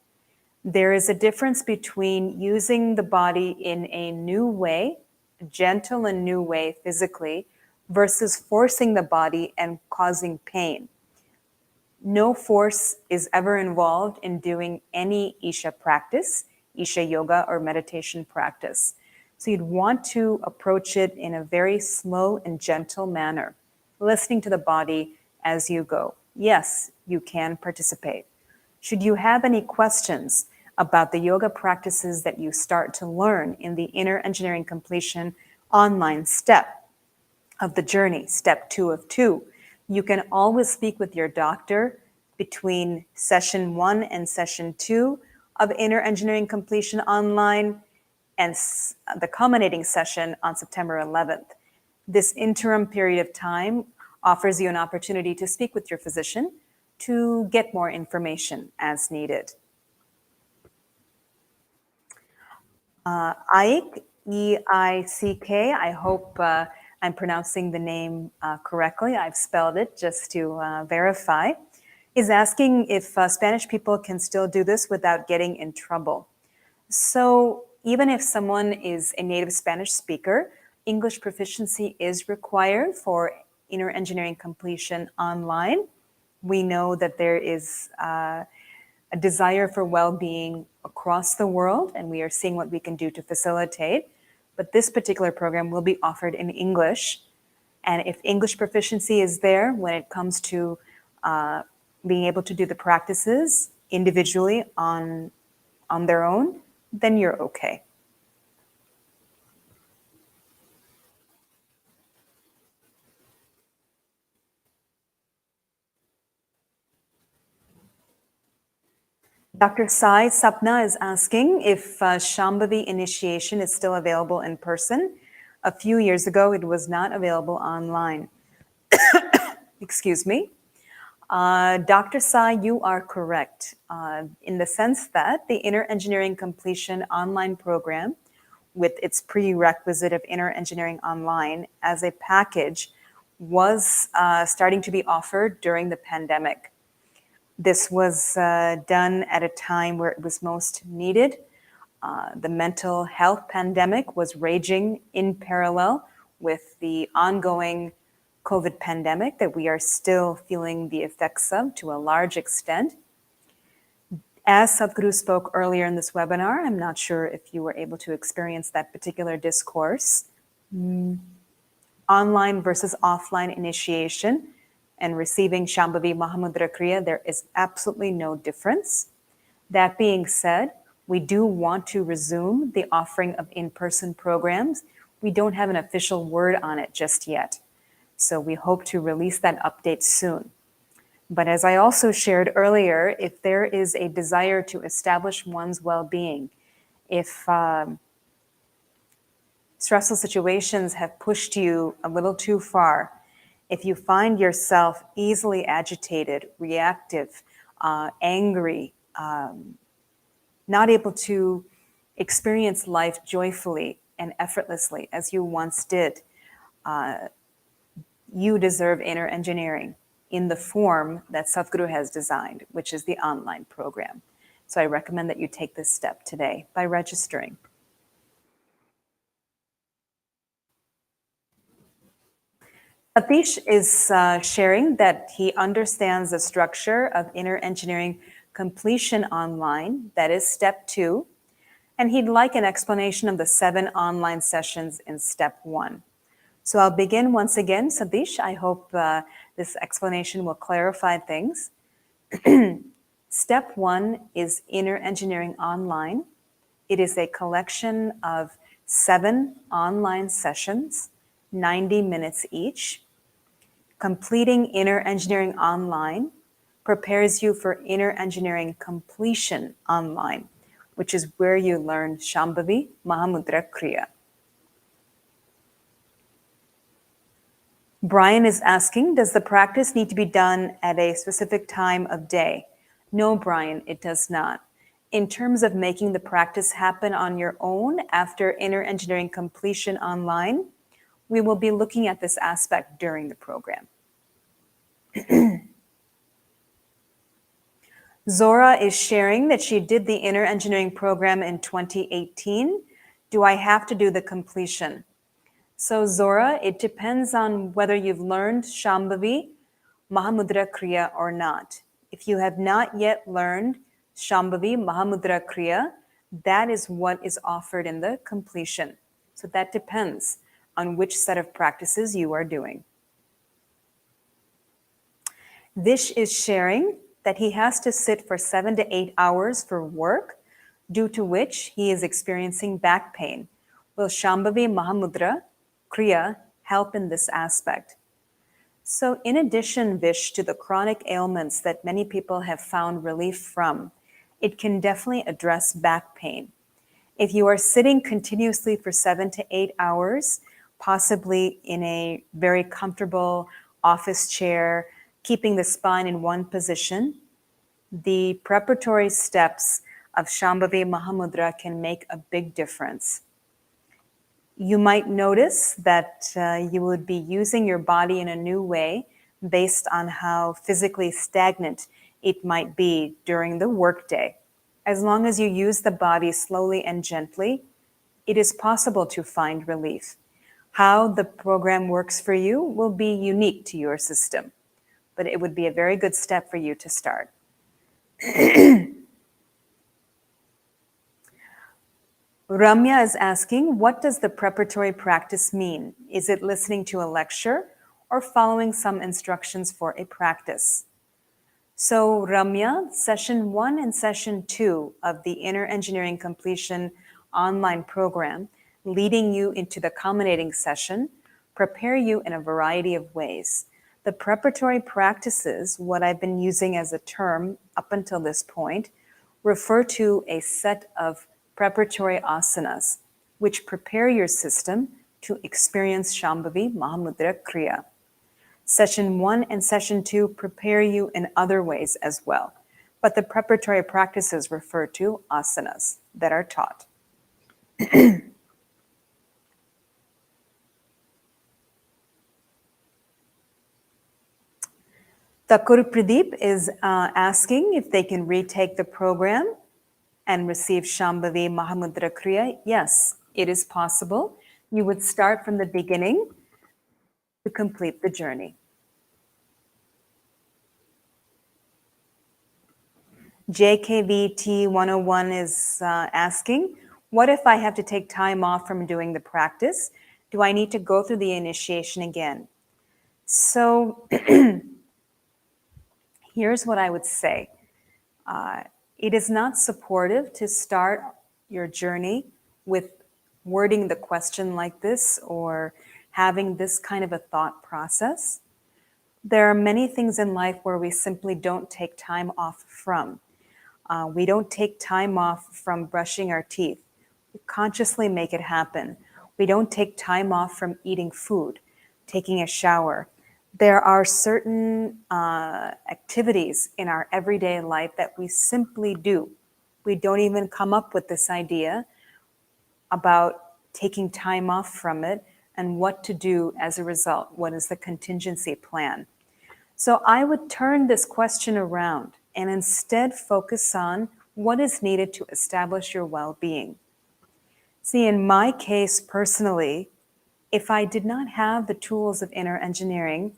There is a difference between using the body in a new way, a gentle and new way physically, versus forcing the body and causing pain. No force is ever involved in doing any Isha practice, Isha yoga or meditation practice. So you'd want to approach it in a very slow and gentle manner, listening to the body as you go. Yes, you can participate. Should you have any questions about the yoga practices that you start to learn in the Inner Engineering Completion online step of the journey, step 2 of 2, you can always speak with your doctor between session 1 and session 2 of Inner Engineering Completion online and the culminating session on September 11th. This interim period of time offers you an opportunity to speak with your physician to get more information as needed. Ike, E-I-C-K, I hope I'm pronouncing the name correctly. I've spelled it just to verify, is asking if Spanish people can still do this without getting in trouble. So even if someone is a native Spanish speaker, English proficiency is required for Inner Engineering Completion online. We know that there is a desire for well-being across the world, and we are seeing what we can do to facilitate. But this particular program will be offered in English. And if English proficiency is there when it comes to being able to do the practices individually on their own, then you're okay. Dr. Sai Sapna is asking if Shambhavi initiation is still available in person. A few years ago, it was not available online. Excuse me. Dr. Sai, you are correct in the sense that the Inner Engineering Completion online program, with its prerequisite of Inner Engineering Online as a package, was starting to be offered during the pandemic. This was done at a time where it was most needed. The mental health pandemic was raging in parallel with the ongoing COVID pandemic that we are still feeling the effects of to a large extent. As Sadhguru spoke earlier in this webinar, I'm not sure if you were able to experience that particular discourse, online versus offline initiation and receiving Shambhavi Mahamudra Kriya, there is absolutely no difference. That being said, we do want to resume the offering of in-person programs. We don't have an official word on it just yet. So we hope to release that update soon. But as I also shared earlier, if there is a desire to establish one's well-being, if stressful situations have pushed you a little too far, if you find yourself easily agitated, reactive, angry, not able to experience life joyfully and effortlessly as you once did, you deserve inner engineering in the form that Sadhguru has designed, which is the online program. So I recommend that you take this step today by registering. Satish is sharing that he understands the structure of inner engineering completion online, that is step 2, and he'd like an explanation of the 7 online sessions in step 1. So I'll begin once again, Satish. I hope this explanation will clarify things. Step 1 is Inner Engineering Online. It is a collection of 7 online sessions, 90 minutes each. Completing Inner Engineering Online prepares you for Inner Engineering Completion Online, which is where you learn Shambhavi Mahamudra Kriya. Brian is asking, does the practice need to be done at a specific time of day? No, Brian, it does not. In terms of making the practice happen on your own after Inner Engineering Completion Online, we will be looking at this aspect during the program. Zora is sharing that she did the Inner Engineering program in 2018. Do I have to do the completion? So Zora, it depends on whether you've learned Shambhavi Mahamudra Kriya or not. If you have not yet learned Shambhavi Mahamudra Kriya, that is what is offered in the completion. So that depends on which set of practices you are doing. Vish is sharing that he has to sit for 7 to 8 hours for work, due to which he is experiencing back pain. Will Shambhavi Mahamudra Kriya help in this aspect? So in addition, Vish, to the chronic ailments that many people have found relief from, it can definitely address back pain. If you are sitting continuously for 7 to 8 hours, possibly in a very comfortable office chair, keeping the spine in one position, the preparatory steps of Shambhavi Mahamudra can make a big difference. You might notice that you would be using your body in a new way based on how physically stagnant it might be during the workday. As long as you use the body slowly and gently, it is possible to find relief. How the program works for you will be unique to your system, but it would be a very good step for you to start. Ramya is asking, what does the preparatory practice mean? Is it listening to a lecture or following some instructions for a practice? So Ramya, session 1 and session 2 of the Inner Engineering Completion online program, leading you into the culminating session, prepare you in a variety of ways. The preparatory practices, what I've been using as a term up until this point, refer to a set of preparatory asanas, which prepare your system to experience Shambhavi Mahamudra Kriya. Session 1 and session 2 prepare you in other ways as well, but the preparatory practices refer to asanas that are taught. Thakur Pradeep is asking if they can retake the program and receive Shambhavi Mahamudra Kriya. Yes, it is possible. You would start from the beginning to complete the journey. JKVT 101 is asking, what if I have to take time off from doing the practice? Do I need to go through the initiation again? So here's what I would say. It is not supportive to start your journey with wording the question like this or having this kind of a thought process. There are many things in life where we simply don't take time off from. We don't take time off from brushing our teeth. We consciously make it happen. We don't take time off from eating food, taking a shower. There are certain activities in our everyday life that we simply do. We don't even come up with this idea about taking time off from it and what to do as a result. What is the contingency plan? So I would turn this question around and instead focus on what is needed to establish your well-being. See, in my case personally, if I did not have the tools of inner engineering,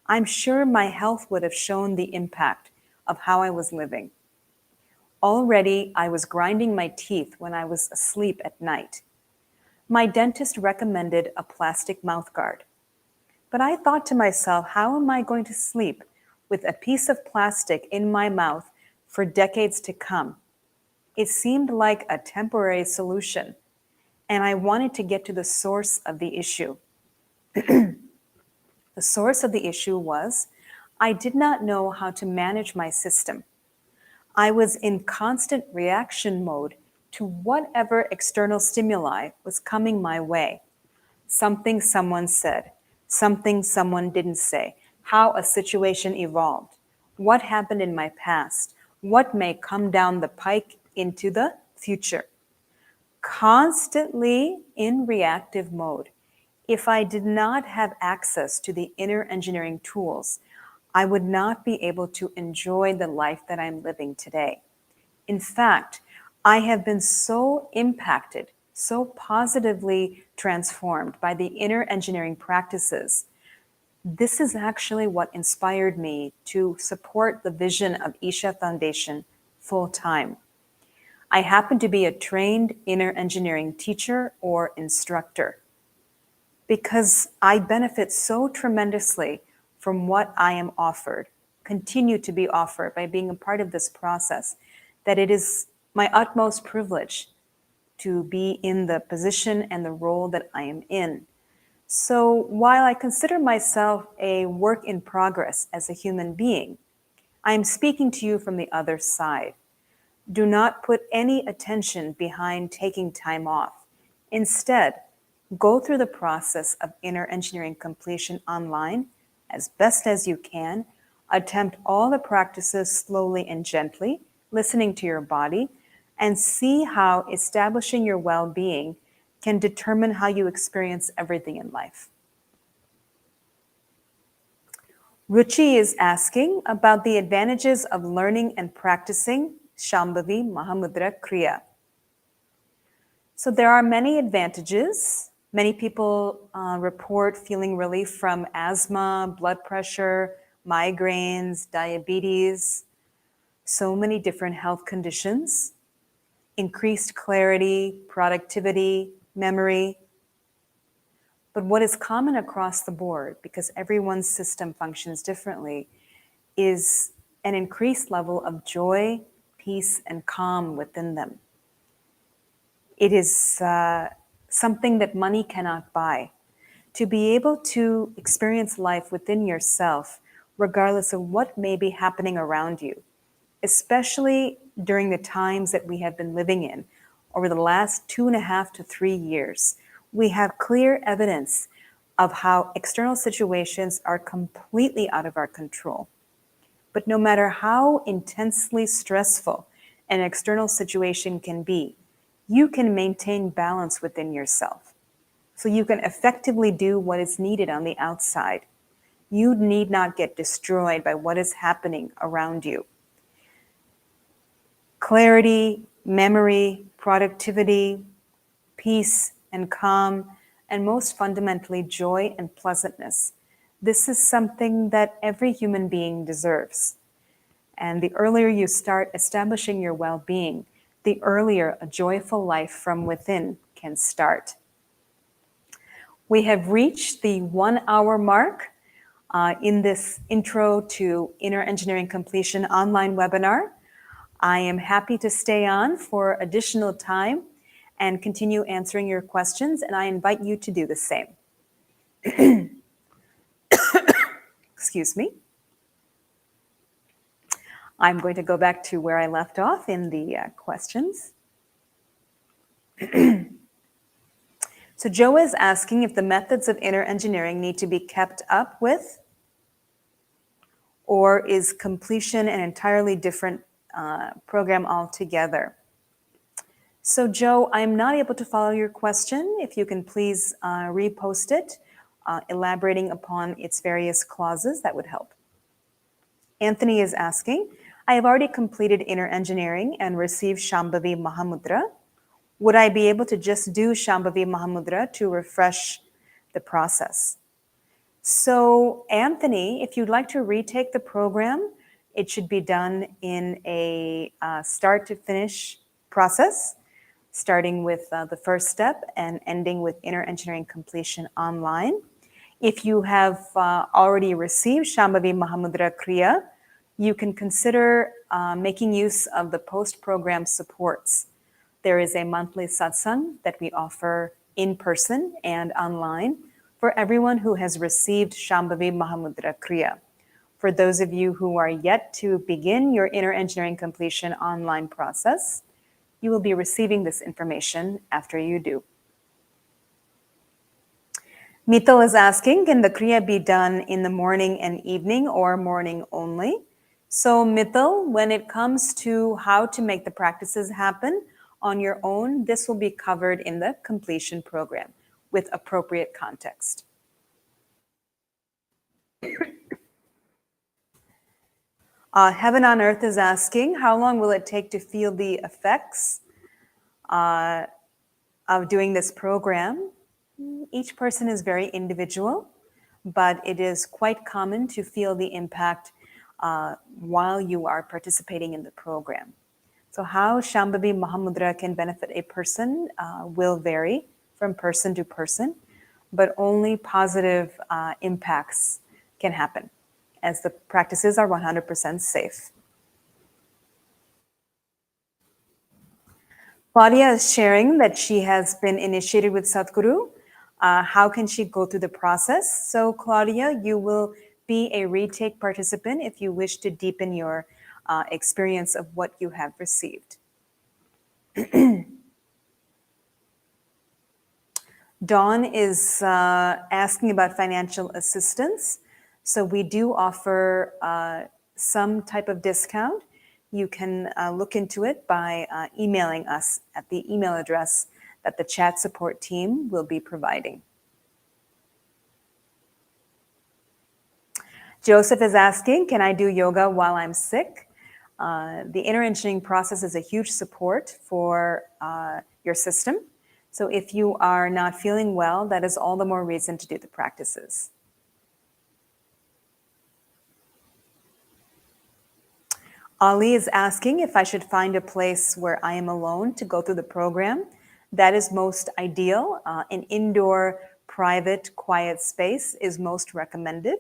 I'm sure my health would have shown the impact of how I was living. Already, I was grinding my teeth when I was asleep at night. My dentist recommended a plastic mouthguard. But I thought to myself, how am I going to sleep with a piece of plastic in my mouth for decades to come? It seemed like a temporary solution, and I wanted to get to the source of the issue. The source of the issue was I did not know how to manage my system. I was in constant reaction mode to whatever external stimuli was coming my way. Something someone said, something someone didn't say, how a situation evolved, what happened in my past, what may come down the pike into the future. Constantly in reactive mode. If I did not have access to the inner engineering tools, I would not be able to enjoy the life that I'm living today. In fact, I have been so impacted, so positively transformed by the inner engineering practices. This is actually what inspired me to support the vision of Isha Foundation full time. I happen to be a trained inner engineering teacher or instructor because I benefit so tremendously from what I am offered, continue to be offered by being a part of this process, that it is my utmost privilege to be in the position and the role that I am in. So while I consider myself a work in progress as a human being, I am speaking to you from the other side. Do not put any attention behind taking time off. Instead, go through the process of inner engineering completion online as best as you can. Attempt all the practices slowly and gently, listening to your body, and see how establishing your well-being can determine how you experience everything in life. Ruchi is asking about the advantages of learning and practicing Shambhavi Mahamudra Kriya. So there are many advantages. Many people report feeling relief from asthma, blood pressure, migraines, diabetes, so many different health conditions, increased clarity, productivity, memory. But what is common across the board, because everyone's system functions differently, is an increased level of joy, peace, and calm within them. It is something that money cannot buy. To be able to experience life within yourself, regardless of what may be happening around you, especially during the times that we have been living in over the last 2.5 to 3 years, we have clear evidence of how external situations are completely out of our control. But no matter how intensely stressful an external situation can be, you can maintain balance within yourself. So you can effectively do what is needed on the outside. You need not get destroyed by what is happening around you. Clarity, memory, productivity, peace and calm, and most fundamentally, joy and pleasantness. This is something that every human being deserves. And the earlier you start establishing your well-being, the earlier a joyful life from within can start. We have reached the 1 hour mark in this Intro to Inner Engineering Completion online webinar. I am happy to stay on for additional time and continue answering your questions, and I invite you to do the same. Excuse me. I'm going to go back to where I left off in the questions. So Joe is asking if the methods of inner engineering need to be kept up with, or is completion an entirely different program altogether? So Joe, I'm not able to follow your question. If you can please repost it, elaborating upon its various clauses, that would help. Anthony is asking, I have already completed inner engineering and received Shambhavi Mahamudra. Would I be able to just do Shambhavi Mahamudra to refresh the process? So Anthony, if you'd like to retake the program, it should be done in a start to finish process, starting with the first step and ending with inner engineering completion online. If you have already received Shambhavi Mahamudra Kriya, you can consider making use of the post-program supports. There is a monthly satsang that we offer in person and online for everyone who has received Shambhavi Mahamudra Kriya. For those of you who are yet to begin your inner engineering completion online process, you will be receiving this information after you do. Mital is asking, can the Kriya be done in the morning and evening or morning only? So Mital, when it comes to how to make the practices happen on your own, this will be covered in the completion program with appropriate context. Heaven on Earth is asking, how long will it take to feel the effects of doing this program? Each person is very individual, but it is quite common to feel the impact while you are participating in the program. So how Shambhavi Mahamudra can benefit a person will vary from person to person, but only positive impacts can happen, as the practices are 100% safe. Claudia is sharing that she has been initiated with Sadhguru. How can she go through the process? So Claudia, you will be a retake participant if you wish to deepen your experience of what you have received. Dawn is asking about financial assistance. So we do offer some type of discount. You can look into it by emailing us at the email address that the chat support team will be providing. Joseph is asking, can I do yoga while I'm sick? The inner engineering process is a huge support for your system. So if you are not feeling well, that is all the more reason to do the practices. Ali is asking if I should find a place where I am alone to go through the program. That is most ideal. An indoor, private, quiet space is most recommended.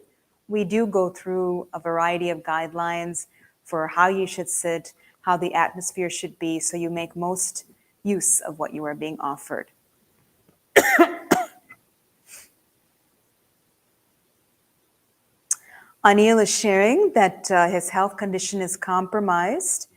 We do go through a variety of guidelines for how you should sit, how the atmosphere should be, so you make most use of what you are being offered. Anil is sharing that his health condition is compromised.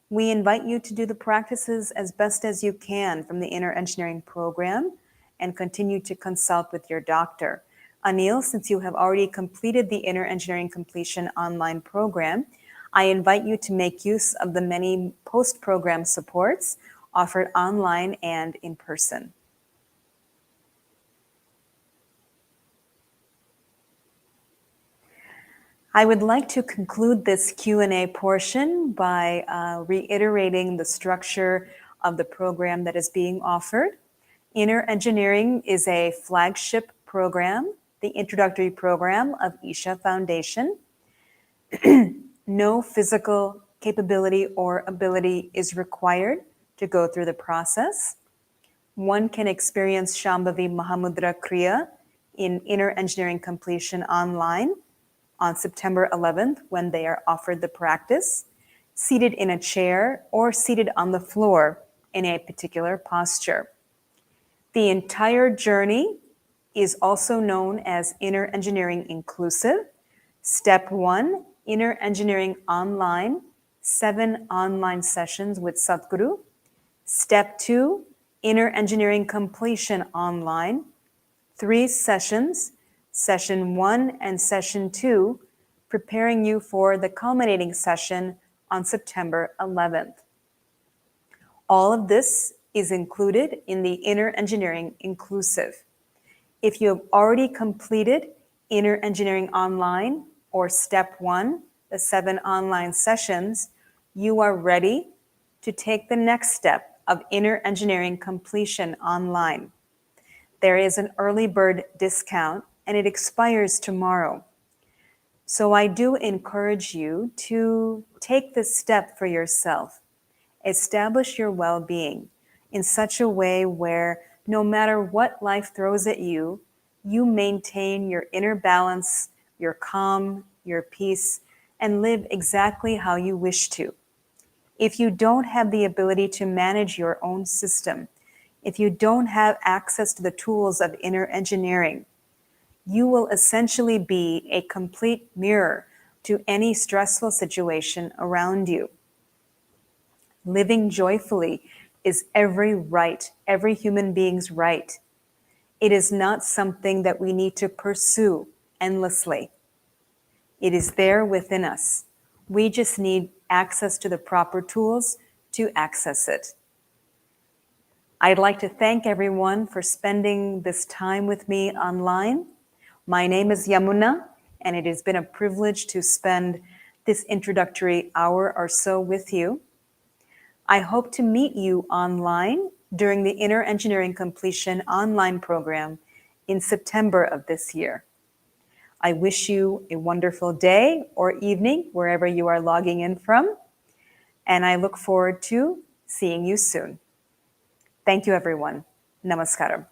We invite you to do the practices as best as you can from the inner engineering program and continue to consult with your doctor. Anil, since you have already completed the inner engineering completion online program, I invite you to make use of the many post-program supports offered online and in person. I would like to conclude this Q&A portion by reiterating the structure of the program that is being offered. Inner Engineering is a flagship program, the introductory program of Isha Foundation. No physical capability or ability is required to go through the process. One can experience Shambhavi Mahamudra Kriya in Inner Engineering Completion online on September 11th when they are offered the practice, seated in a chair or seated on the floor in a particular posture. The entire journey is also known as Inner Engineering Inclusive. Step 1, Inner Engineering Online, 7 online sessions with Sadhguru. Step 2, Inner Engineering Completion Online, 3 sessions, Session 1 and Session 2, preparing you for the culminating session on September 11th. All of this is included in the Inner Engineering Inclusive. If you have already completed Inner Engineering Online or Step 1, the 7 online sessions, you are ready to take the next step of Inner Engineering Completion Online. There is an early bird discount and it expires tomorrow. So I do encourage you to take this step for yourself. Establish your well-being in such a way where no matter what life throws at you, you maintain your inner balance, your calm, your peace, and live exactly how you wish to. If you don't have the ability to manage your own system, if you don't have access to the tools of inner engineering, you will essentially be a complete mirror to any stressful situation around you. Living joyfully is every human being's right. It is not something that we need to pursue endlessly. It is there within us. We just need access to the proper tools to access it. I'd like to thank everyone for spending this time with me online. My name is Yamuna, and it has been a privilege to spend this introductory hour or so with you. I hope to meet you online during the Inner Engineering Completion online program in September of this year. I wish you a wonderful day or evening wherever you are logging in from, and I look forward to seeing you soon. Thank you, everyone. Namaskaram.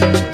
Thank you.